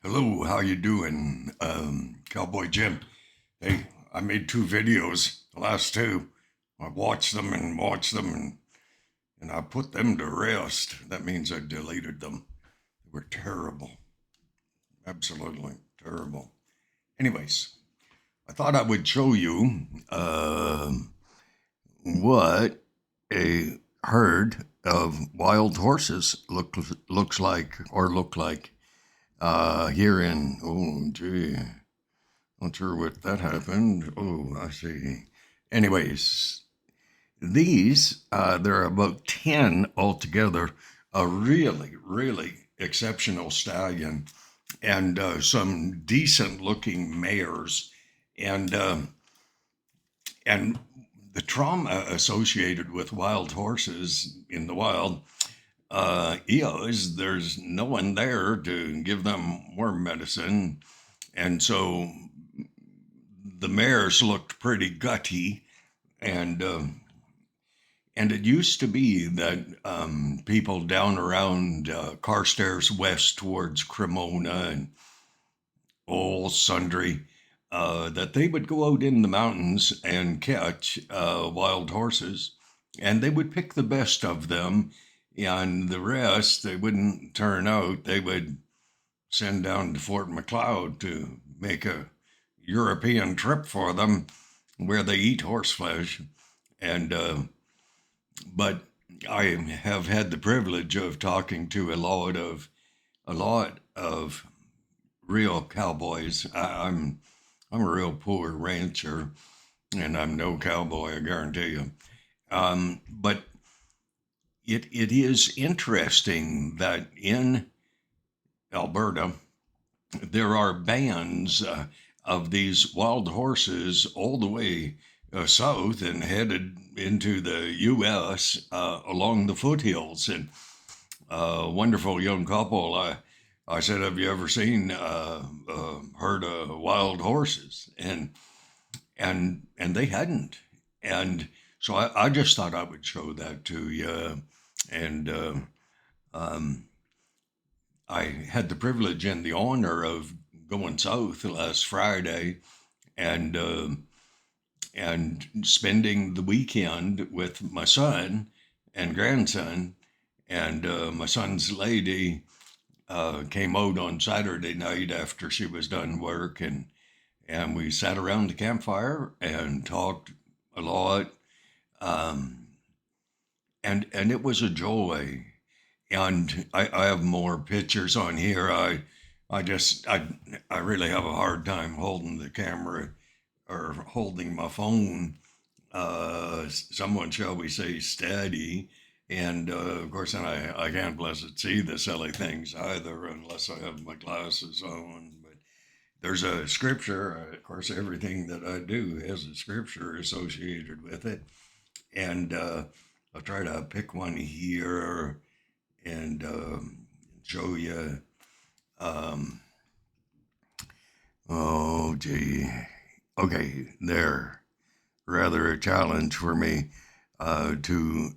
Hello, how you doing, Cowboy Jim? Hey, I made two videos, the last two. I watched them and I put them to rest. That means I deleted them. They were terrible, absolutely terrible. Anyways, I thought I would show you what a herd of wild horses looks like or look like here in, oh gee, not sure what that happened. Oh, I see. Anyways, there are about 10 altogether. A really exceptional stallion and some decent looking mares. And, and the trauma associated with wild horses in the wild is there's no one there to give them worm medicine. And so the mares looked pretty gutty, and and it used to be that people down around Carstairs West towards Cremona and Old Sundry that they would go out in the mountains and catch wild horses, and they would pick the best of them, and the rest they wouldn't turn out. They would send down to Fort Macleod to make a European trip for them where they eat horse flesh. And, but I have had the privilege of talking to a lot of real cowboys. I'm a real poor rancher and I'm no cowboy, I guarantee you. But it is interesting that in Alberta, there are bands of these wild horses all the way south and headed into the U.S. Along the foothills. And a wonderful young couple, I said, "Have you ever seen herd of wild horses?" And they hadn't. And so I just thought I would show that to you. And um, I had the privilege and the honor of going south last Friday and and spending the weekend with my son and grandson. And my son's lady came out on Saturday night after she was done work, and we sat around the campfire and talked a lot. Um, and it was a joy. And I have more pictures on here. I really have a hard time holding the camera or holding my phone. Someone shall we say steady, and of course, then I can't bless it see the silly things either unless I have my glasses on. But there's a scripture. Of course, everything that I do has a scripture associated with it, and I'll try to pick one here and show you. Um, oh, gee. Okay, there. Rather a challenge for me to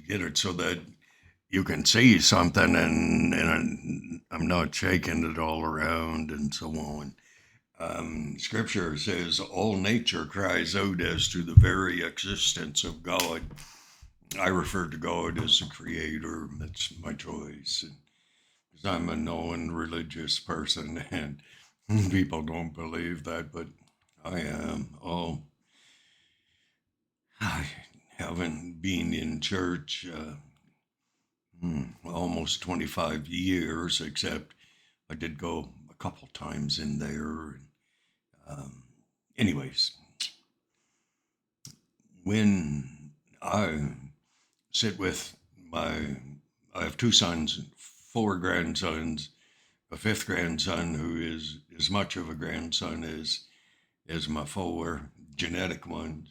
get it so that you can see something and I'm not shaking it all around and so on. Scripture says all nature cries out as to the very existence of God. I refer to God as the creator. That's my choice. Because I'm a known religious person and people don't believe that, but I am. Oh, I haven't been in church almost 25 years, except I did go a couple times in there. Um, anyways, when I sit with my, I have two sons, four grandsons, a fifth grandson who is as much of a grandson as my four genetic ones.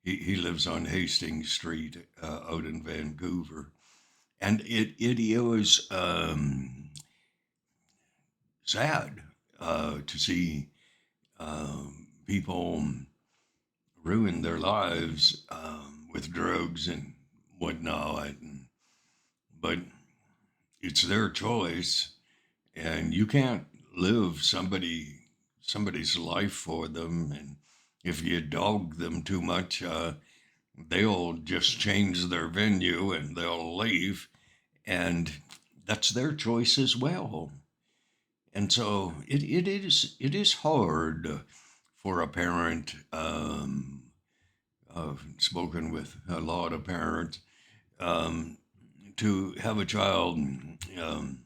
He lives on Hastings Street out in Vancouver. And it is sad to see people ruin their lives with drugs and whatnot. But it's their choice, and you can't live somebody's life for them. And if you dog them too much, they'll just change their venue and they'll leave, and that's their choice as well. And so it is hard for a parent. I've spoken with a lot of parents, um, to have a child um,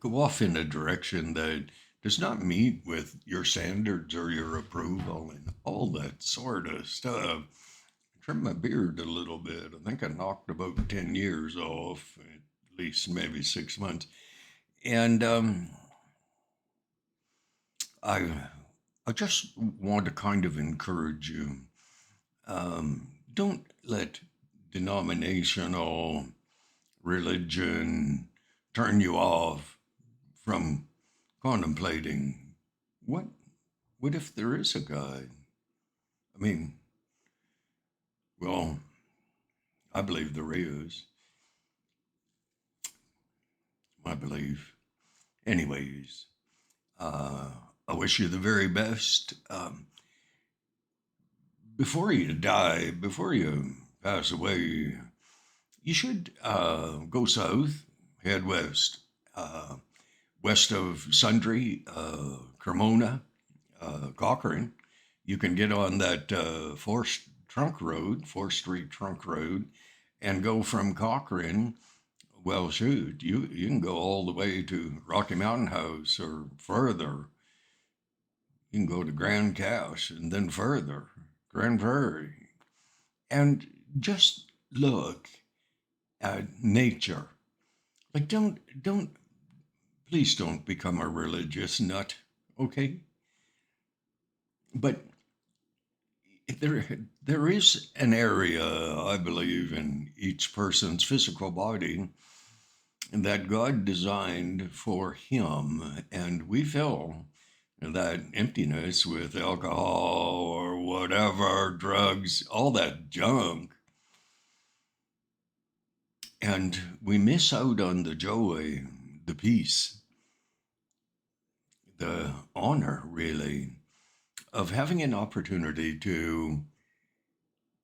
go off in a direction that does not meet with your standards or your approval and all that sort of stuff. I trimmed my beard a little bit. I think I knocked about 10 years off, at least maybe 6 months. And I, I just want to kind of encourage you. Don't let denominational religion turn you off from contemplating what what if there is a God? I mean, well, I believe there is. My belief. Anyways, uh, I wish you the very best. Before you die, before you pass away, you should go south, head west, uh, west of Sundre, Cremona, Cochrane. You can get on that Fourth Street Trunk Road, and go from Cochrane. Well, shoot, you can go all the way to Rocky Mountain House or further. You can go to Grand Cache and then further, Grand Prairie, and just look at nature. Like, please don't become a religious nut, okay? But there is an area, I believe, in each person's physical body that God designed for him, and we fill that emptiness with alcohol or whatever, drugs, all that junk, and we miss out on the joy, the peace, the honor, really, of having an opportunity to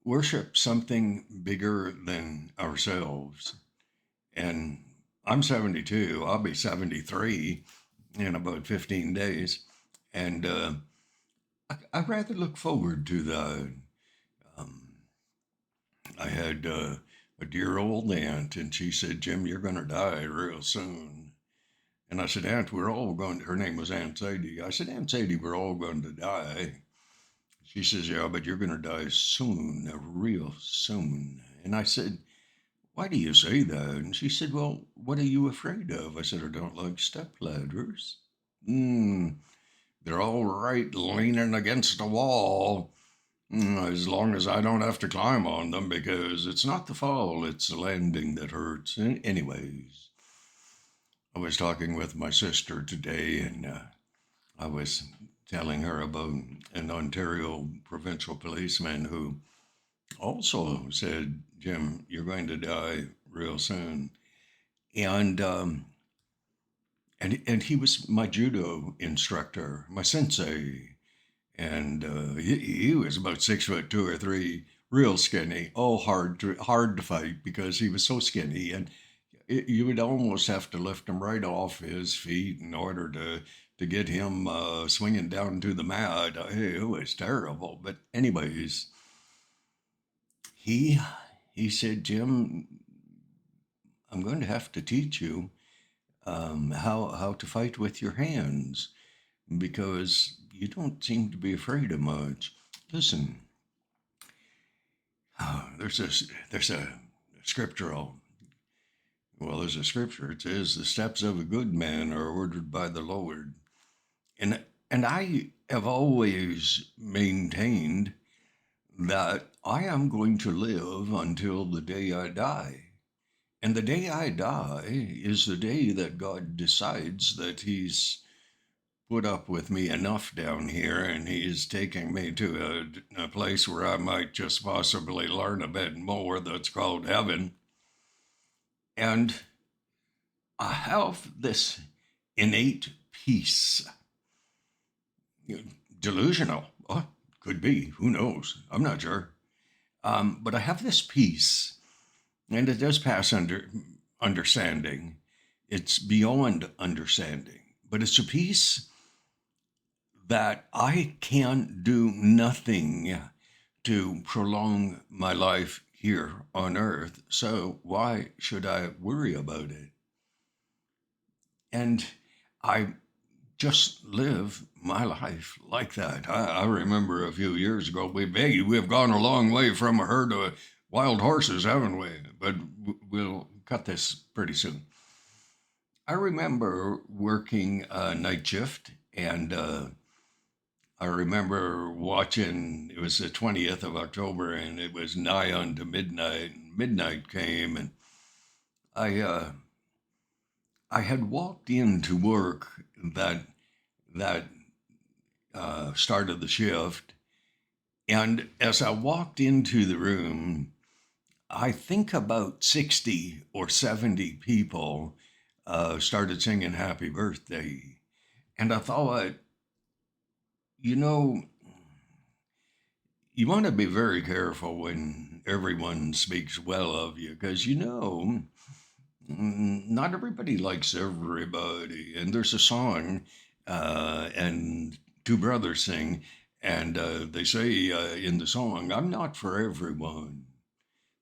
worship something bigger than ourselves. And I'm 72, I'll be 73 in about 15 days. And I rather look forward to the. Um, I had a dear old aunt, and she said, "Jim, you're going to die real soon." And I said, "Aunt, we're all going to," her name was Aunt Sadie. I said, "Aunt Sadie, we're all going to die." She says, "Yeah, but you're going to die soon, real soon." And I said, "Why do you say that?" And she said, "Well, what are you afraid of?" I said, "I don't like step ladders." Mm, they're all right leaning against a wall, as long as I don't have to climb on them, because it's not the fall, it's the landing that hurts. Anyways, I was talking with my sister today, and I was telling her about an Ontario provincial policeman who also said, "Jim, you're going to die real soon." And and he was my judo instructor, my sensei, and he was about 6 foot 2 or 3, real skinny. Oh, hard to fight because he was so skinny, and you would almost have to lift him right off his feet in order to get him swinging down to the mat. It was terrible, but anyways, he he said, "Jim, I'm going to have to teach you how to fight with your hands, because you don't seem to be afraid of much. Listen, there's a scriptural well, there's a scripture. It says the steps of a good man are ordered by the Lord, and I have always maintained that I am going to live until the day I die. And the day I die is the day that God decides that He's put up with me enough down here, and He's taking me to a place where I might just possibly learn a bit more, that's called heaven. And I have this innate peace. Delusional. Oh, could be. Who knows? I'm not sure. But I have this peace, and it does pass understanding. It's beyond understanding, but it's a peace that I can do nothing to prolong my life here on earth. So why should I worry about it? And I just live my life like that. I remember a few years ago, we've gone a long way from a herd of wild horses, haven't we? But we'll cut this pretty soon. I remember working a night shift, and I remember watching, it was the 20th of October, and it was nigh on to midnight. Midnight came, and I, uh, I had walked into work that started the shift. And as I walked into the room, I think about 60 or 70 people started singing happy birthday. And I thought, you know, you want to be very careful when everyone speaks well of you because, not everybody likes everybody. And there's a song, and two brothers sing, and they say in the song, I'm not for everyone.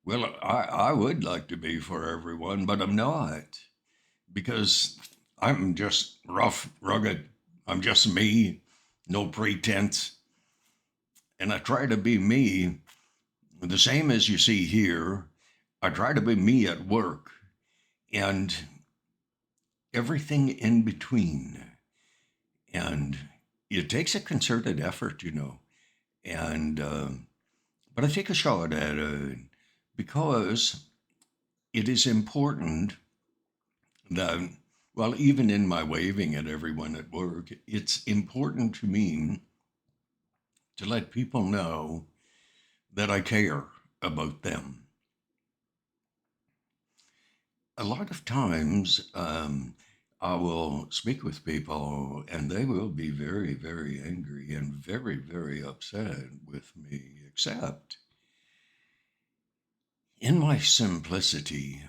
Well, I would like to be for everyone, but I'm not because I'm just rough, rugged. I'm just me, no pretense. And I try to be me, the same as you see here. I try to be me at work and everything in between. And it takes a concerted effort. And, but I take a shot at it because it is important that, well, even in my waving at everyone at work, it's important to me to let people know that I care about them. A lot of times, I will speak with people and they will be very, very angry and very, very upset with me, except in my simplicity,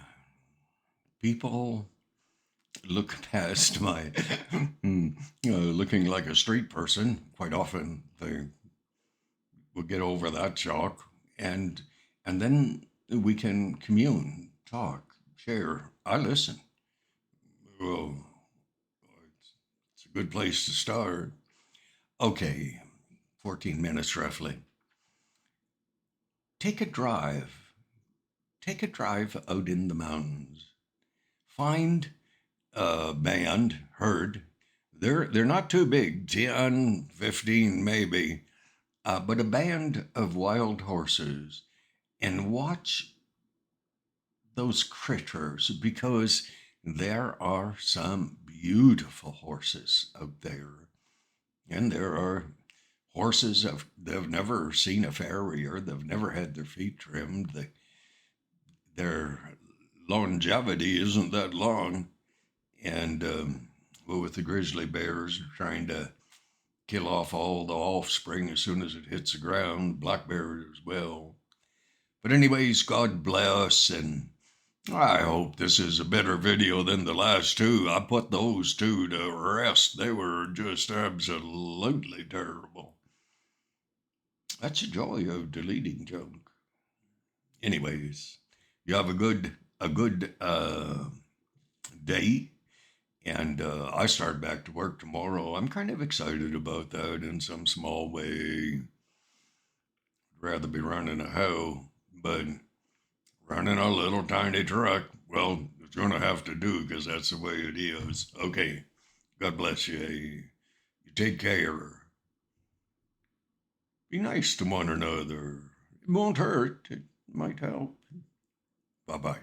people look past my looking like a street person. Quite often, they will get over that shock, and then we can commune, talk, share. I listen. Well, it's a good place to start. Okay, 14 minutes roughly. Take a drive. Take a drive out in the mountains. Find a band, herd. They're not too big, 10, 15 maybe, but a band of wild horses, and watch those critters because there are some beautiful horses out there. And there are horses they've never seen a farrier, they've never had their feet trimmed, their longevity isn't that long. And well, with the grizzly bears trying to kill off all the offspring as soon as it hits the ground, black bears as well. But anyways, God bless, and I hope this is a better video than the last two. I put those two to rest. They were just absolutely terrible. That's the joy of deleting junk. Anyways, you have a good day, and I start back to work tomorrow. I'm kind of excited about that in some small way. I'd rather be running a hoe, but running a little tiny truck, well, it's going to have to do because that's the way it is. Okay, God bless you. You take care. Be nice to one another. It won't hurt. It might help. Bye bye.